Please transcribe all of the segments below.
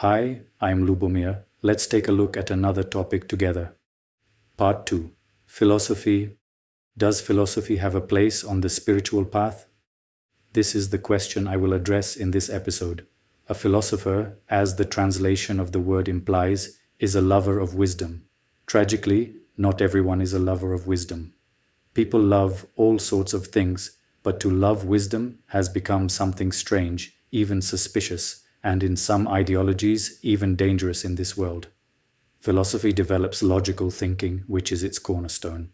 Hi, I'm Lubomir. Let's take a look at another topic together. Part 2. Philosophy. Does philosophy have a place on the spiritual path? This is the question I will address in this episode. A philosopher, as the translation of the word implies, is a lover of wisdom. Tragically, not everyone is a lover of wisdom. People love all sorts of things, but to love wisdom has become something strange, even suspicious, and in some ideologies, even dangerous in this world. Philosophy develops logical thinking, which is its cornerstone.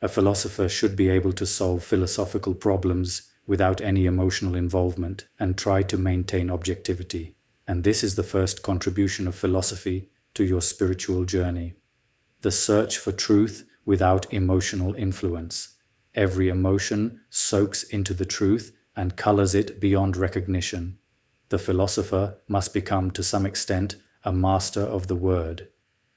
A philosopher should be able to solve philosophical problems without any emotional involvement and try to maintain objectivity. And this is the first contribution of philosophy to your spiritual journey. The search for truth without emotional influence. Every emotion soaks into the truth and colors it beyond recognition. The philosopher must become, to some extent, a master of the word.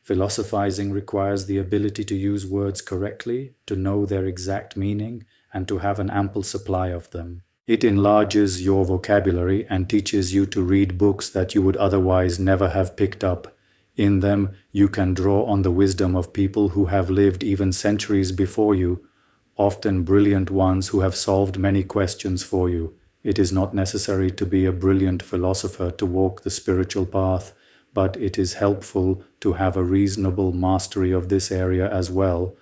Philosophizing requires the ability to use words correctly, to know their exact meaning, and to have an ample supply of them. It enlarges your vocabulary and teaches you to read books that you would otherwise never have picked up. In them, you can draw on the wisdom of people who have lived even centuries before you, often brilliant ones who have solved many questions for you. It is not necessary to be a brilliant philosopher to walk the spiritual path, but it is helpful to have a reasonable mastery of this area as well.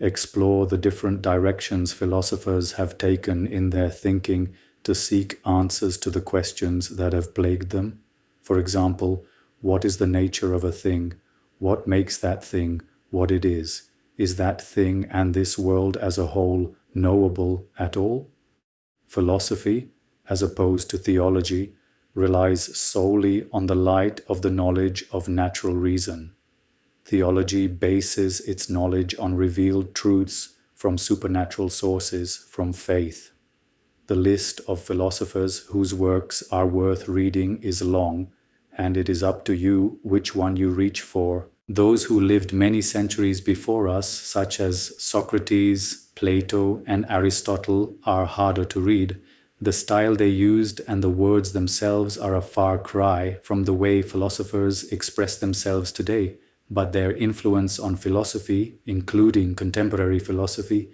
Explore the different directions philosophers have taken in their thinking to seek answers to the questions that have plagued them. For example, what is the nature of a thing? What makes that thing what it is? Is that thing and this world as a whole knowable at all? Philosophy, as opposed to theology, relies solely on the light of the knowledge of natural reason. Theology bases its knowledge on revealed truths from supernatural sources, from faith. The list of philosophers whose works are worth reading is long, and it is up to you which one you reach for. Those who lived many centuries before us, such as Socrates, Plato, and Aristotle, are harder to read. The style they used and the words themselves are a far cry from the way philosophers express themselves today, but their influence on philosophy, including contemporary philosophy,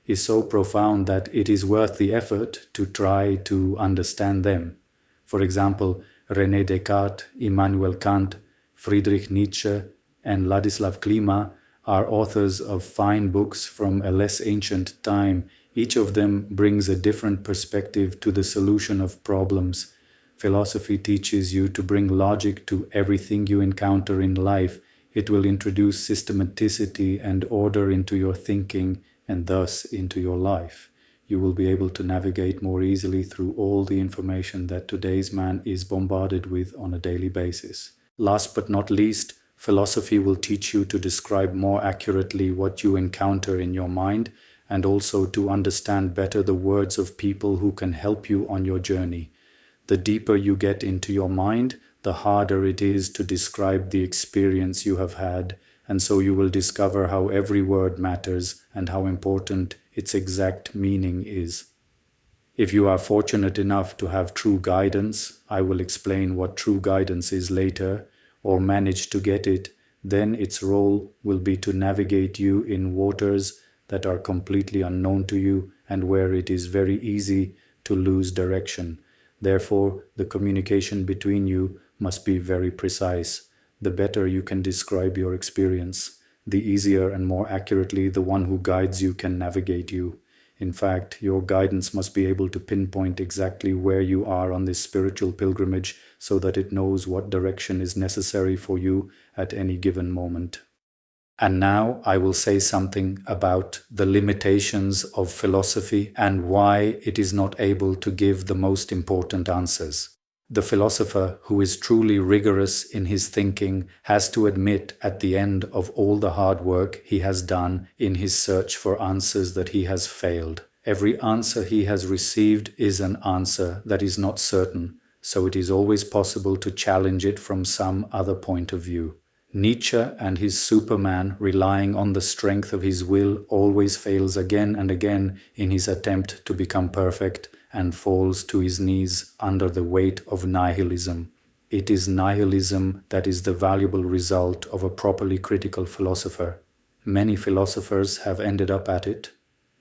is so profound that it is worth the effort to try to understand them. For example, René Descartes, Immanuel Kant, Friedrich Nietzsche, and Ladislav Klima are authors of fine books from a less ancient time. Each of them brings a different perspective to the solution of problems. Philosophy teaches you to bring logic to everything you encounter in life. It will introduce systematicity and order into your thinking and thus into your life. You will be able to navigate more easily through all the information that today's man is bombarded with on a daily basis. Last but not least, philosophy will teach you to describe more accurately what you encounter in your mind and also to understand better the words of people who can help you on your journey. The deeper you get into your mind, the harder it is to describe the experience you have had, and so you will discover how every word matters and how important its exact meaning is. If you are fortunate enough to have true guidance, I will explain what true guidance is later, or manage to get it, then its role will be to navigate you in waters that are completely unknown to you and where it is very easy to lose direction. Therefore, the communication between you must be very precise. The better you can describe your experience, the easier and more accurately the one who guides you can navigate you. In fact, your guidance must be able to pinpoint exactly where you are on this spiritual pilgrimage so that it knows what direction is necessary for you at any given moment. And now I will say something about the limitations of philosophy and why it is not able to give the most important answers. The philosopher who is truly rigorous in his thinking has to admit at the end of all the hard work he has done in his search for answers that he has failed. Every answer he has received is an answer that is not certain, so it is always possible to challenge it from some other point of view. Nietzsche and his Superman, relying on the strength of his will, always fails again and again in his attempt to become perfect and falls to his knees under the weight of nihilism. It is nihilism that is the valuable result of a properly critical philosopher. Many philosophers have ended up at it,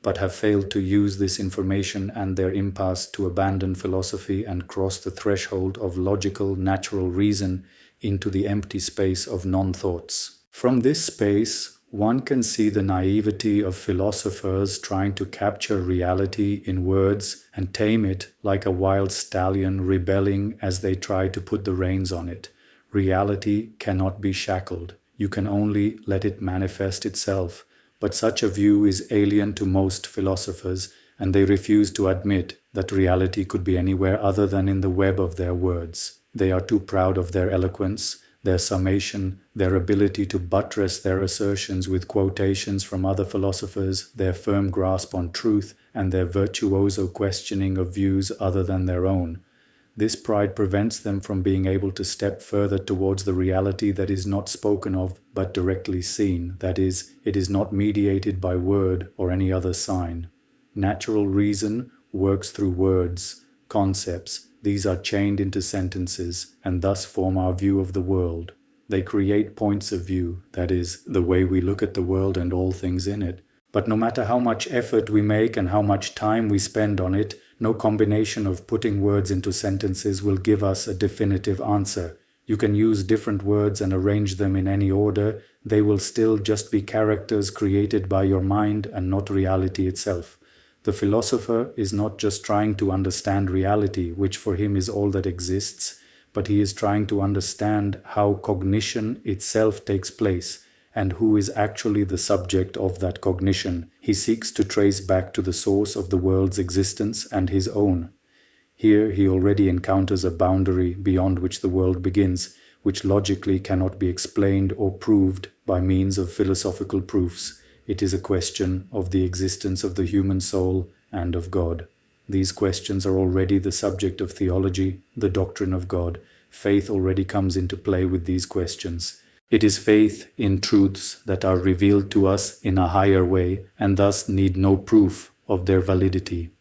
but have failed to use this information and their impasse to abandon philosophy and cross the threshold of logical, natural reason into the empty space of non-thoughts. From this space, one can see the naivety of philosophers trying to capture reality in words and tame it like a wild stallion rebelling as they try to put the reins on it. Reality cannot be shackled. You can only let it manifest itself. But such a view is alien to most philosophers, and they refuse to admit that reality could be anywhere other than in the web of their words. They are too proud of their eloquence, their summation, their ability to buttress their assertions with quotations from other philosophers, their firm grasp on truth, and their virtuoso questioning of views other than their own. This pride prevents them from being able to step further towards the reality that is not spoken of but directly seen, that is, it is not mediated by word or any other sign. Natural reason works through words, concepts. These are chained into sentences and thus form our view of the world. They create points of view, that is, the way we look at the world and all things in it. But no matter how much effort we make and how much time we spend on it, no combination of putting words into sentences will give us a definitive answer. You can use different words and arrange them in any order. They will still just be characters created by your mind and not reality itself. The philosopher is not just trying to understand reality, which for him is all that exists, but he is trying to understand how cognition itself takes place and who is actually the subject of that cognition. He seeks to trace back to the source of the world's existence and his own. Here he already encounters a boundary beyond which the world begins, which logically cannot be explained or proved by means of philosophical proofs. It is a question of the existence of the human soul and of God. These questions are already the subject of theology, the doctrine of God. Faith already comes into play with these questions. It is faith in truths that are revealed to us in a higher way and thus need no proof of their validity.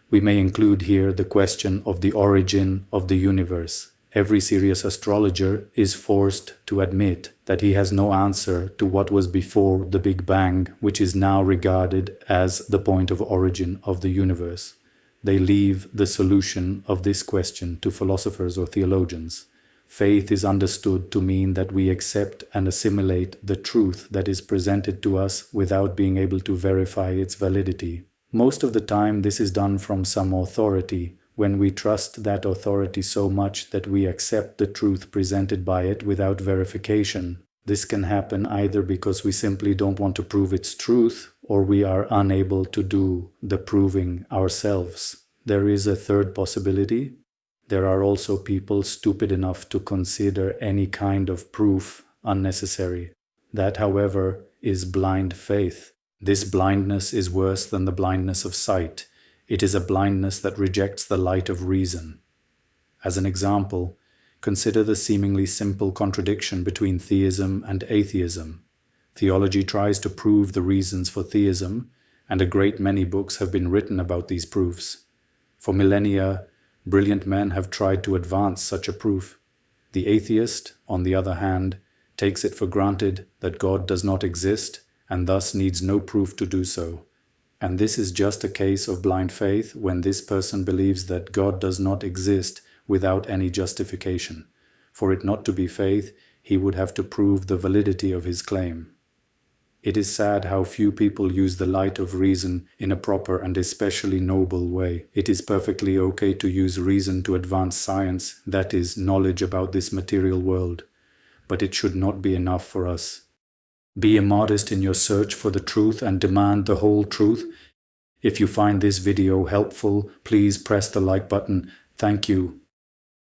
We may include here the question of the origin of the universe. Every serious astrologer is forced to admit that he has no answer to what was before the Big Bang, which is now regarded as the point of origin of the universe. They leave the solution of this question to philosophers or theologians. Faith is understood to mean that we accept and assimilate the truth that is presented to us without being able to verify its validity. Most of the time this is done from some authority, when we trust that authority so much that we accept the truth presented by it without verification. This can happen either because we simply don't want to prove its truth, or we are unable to do the proving ourselves. There is a third possibility. There are also people stupid enough to consider any kind of proof unnecessary. That, however, is blind faith. This blindness is worse than the blindness of sight. It is a blindness that rejects the light of reason. As an example, consider the seemingly simple contradiction between theism and atheism. Theology tries to prove the reasons for theism, and a great many books have been written about these proofs. For millennia, brilliant men have tried to advance such a proof. The atheist, on the other hand, takes it for granted that God does not exist and thus needs no proof to do so. And this is just a case of blind faith when this person believes that God does not exist without any justification. For it not to be faith, he would have to prove the validity of his claim. It is sad how few people use the light of reason in a proper and especially noble way. It is perfectly okay to use reason to advance science, that is, knowledge about this material world. But it should not be enough for us. Be immodest in your search for the truth and demand the whole truth. If you find this video helpful, please press the like button. Thank you.